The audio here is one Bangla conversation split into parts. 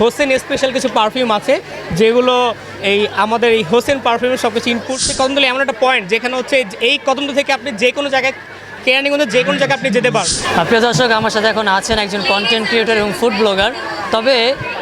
হোসেন স্পেশাল কিছু পারফিউম আছে যেগুলো এই আমাদের এই হোসেন পারফিউমের সব কিছু ইনপুট। কদমতলী এমন একটা পয়েন্ট যেখানে হচ্ছে এই কদমতলী থেকে আপনি যে কোনো জায়গায় কেরানীগঞ্জের যে কোনো জায়গায় আপনি যেতে পারবেন। প্রিয় দর্শক, আমার সাথে এখন আছেন একজন কন্টেন্ট ক্রিয়েটর এবং ফুড ব্লগার। তবে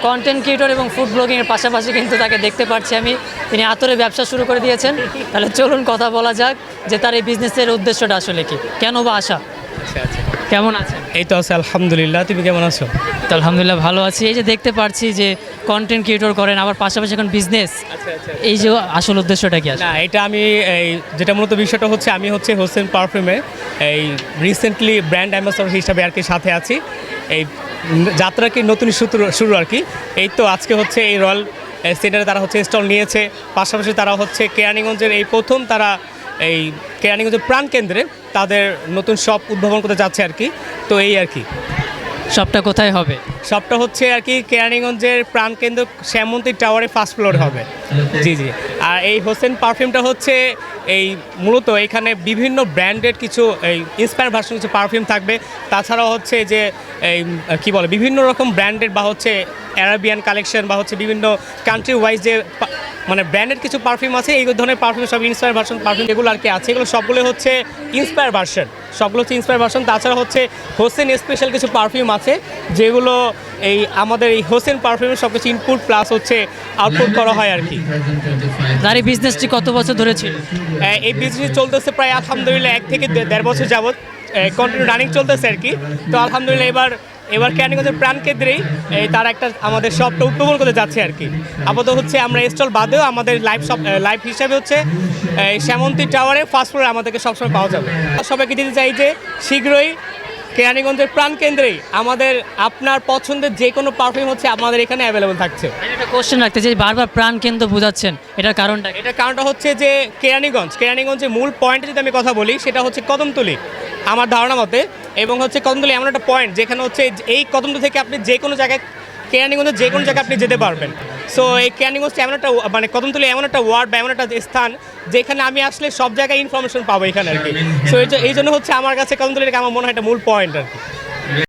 কন্টেন্ট ক্রিয়েটর এবং ফুড ব্লগিংয়ের পাশাপাশি কিন্তু তাকে দেখতে পাচ্ছি আমি, তিনি আতরের ব্যবসা শুরু করে দিয়েছেন। তাহলে চলুন কথা বলা যাক যে তার এই বিজনেসের উদ্দেশ্যটা আসলে কি, কেন বা আসা। আচ্ছা আচ্ছা, কেমন আছেন? এই তো আছে আলহামদুলিল্লাহ, তুমি কেমন আছো? তো আলহামদুলিল্লাহ ভালো আছি। এই যে দেখতে পাচ্ছি যে কন্টেন্ট ক্রিয়েটর করেন, আবার পাশাপাশি এখন বিজনেস, এই যে আসল উদ্দেশ্যটা কি আছে? না, এটা আমি এই যেটা মূলত বিষয়টা হচ্ছে আমি হচ্ছে হোসেন পারফিউমে এই রিসেন্টলি ব্র্যান্ড অ্যাম্বাসাডর হিসাবে আর কি সাথে আছি। এই যাত্রা কি নতুন শুরু আর কি। এই তো আজকে হচ্ছে এই রয়্যাল সেন্টারে তারা হচ্ছে স্টল নিয়েছে, পাশাপাশি তারা হচ্ছে কেরানীগঞ্জের এই প্রথম তারা এই কেরানীগঞ্জের প্রাণকেন্দ্রে তাদের নতুন শপ উদ্ভাবন করতে যাচ্ছে আর কি। তো এই আর কি। শপটা কোথায় হবে? শপটা হচ্ছে আর কি কেরানীগঞ্জের প্রাণকেন্দ্র শ্যামন্তী টাওয়ারে ফার্স্ট ফ্লোরে হবে। জি জি। আর এই হোসেন পারফিউমটা হচ্ছে এই মূলত এখানে বিভিন্ন ব্র্যান্ডেড কিছু এই ইন্সপায়ার ভার্সন কিছু পারফিউম থাকবে। তাছাড়াও হচ্ছে যে এই কী বলে বিভিন্ন রকম ব্র্যান্ডেড বা হচ্ছে অ্যারাবিয়ান কালেকশন বা হচ্ছে বিভিন্ন কান্ট্রি ওয়াইজ যে মানে ব্র্যান্ডেড কিছু পারফিউম আছে, এই ধরনের পারফিউম সব ইন্সপায়ার ভার্সন পারফিউম যেগুলো আর কি আছে, এগুলো সবগুলো হচ্ছে ইন্সপায়ার ভার্সন, সবগুলো হচ্ছে ইন্সপায়ার ভার্সন। তাছাড়া হচ্ছে হোসেন স্পেশাল কিছু পারফিউম আছে যেগুলো এই আমাদের এই হোসেন পারফিউমের সব কিছু ইনপুট প্লাস হচ্ছে আউটপুট করা হয় আর কি। তার এই বিজনেসটি কত বছর ধরে ছিল? এই বিজনেস চলতেছে প্রায় আলহামদুলিল্লাহ 1 থেকে 1.5 বছর যাবৎ কন্টিনিউ রানিং চলতেছে আর কি। তো আলহামদুলিল্লাহ এবার কেরানীগঞ্জের প্রাণকেন্দ্রেই তার একটা আমাদের শপটা উদ্বোধন করতে যাচ্ছে আর কি। আপাতত হচ্ছে আমরা স্টল বাদেও আমাদের লাইভ হিসাবে হচ্ছে শ্যামন্তী টাওয়ারে ফার্স্ট ফ্লোরে আমাদেরকে সবসময় পাওয়া যাবে। সবাইকে দিতে চাই যে শীঘ্রই কেরানীগঞ্জের প্রাণকেন্দ্রেই আমাদের আপনার পছন্দের যে কোনো পারফিউম হচ্ছে আমাদের এখানে অ্যাভেলেবল থাকছে। আমি একটা কোশ্চেন রাখতে চাই, বারবার প্রাণ কেন্দ্র বোঝাচ্ছেন, এটার কারণটা কি? এটার কারণটা হচ্ছে যে কেরানীগঞ্জের মূল পয়েন্টে যদি আমি কথা বলি সেটা হচ্ছে কদমতলী আমার ধারণা মতে, এবং হচ্ছে কদমতলী এমন একটা পয়েন্ট যেখানে হচ্ছে এই কদমতলী থেকে আপনি যে কোনো জায়গায় কেরানীগঞ্জের যে কোনো জায়গায় আপনি যেতে পারবেন। সো এই কেরানীগঞ্জটা এমন একটা মানে কদমতলী এমন একটা ওয়ার্ড বা এমন একটা স্থান যেখানে আমি আসলে সব জায়গায় ইনফরমেশন পাবো এখানে আর কি। সো এই জন্য হচ্ছে আমার কাছে কদমতলীটাকে আমার মনে হয় একটা মূল পয়েন্ট আর কি।